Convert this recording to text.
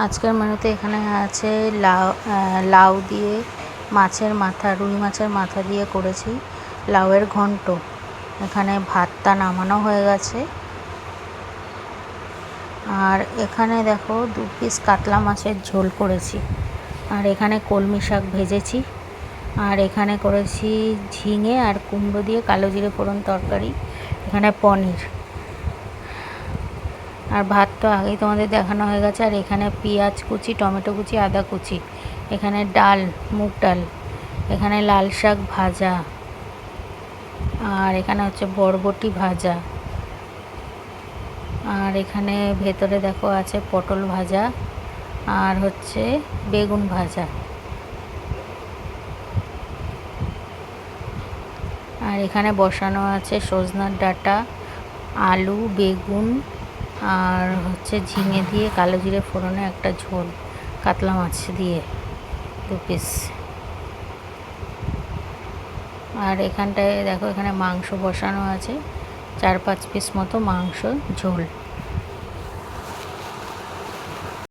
আজকের মেনুতে এখানে আছে লাউ, লাউ দিয়ে মাছের মাথা, রুই মাছের মাথা দিয়ে করেছি লাউয়ের ঘন্ট। এখানে ভাতটা নামানো হয়ে গেছে। আর এখানে দেখো 2 পিস কাতলা মাছের ঝোল করেছি। আর এখানে কলমি শাক ভেজেছি। আর এখানে করেছি ঝিঙে আর কুমড়ো দিয়ে কালো জিরে ফোড়ন তরকারি। এখানে পনির। আর ভাত তো আগেই তোমাদের দেখানো হয়ে গেছে। আর এখানে পেঁয়াজ কুচি, টমেটো কুচি, আদা কুচি। এখানে ডাল, মুগ ডাল। এখানে লাল শাক ভাজা। আর এখানে হচ্ছে বরবটি ভাজা। আর এখানে ভেতরে দেখো আছে পটল ভাজা আর হচ্ছে বেগুন ভাজা। আর এখানে বসানো আছে সজনার ডাঁটা, আলু, বেগুন আর হচ্ছে ঝিঙে দিয়ে কালো জিরে ফোড়নে একটা ঝোল কাতলা মাছ দিয়ে 2 পিস। আর এখানটায় দেখো এখানে মাংস বসানো আছে 4-5 পিস মতো মাংস ঝোল।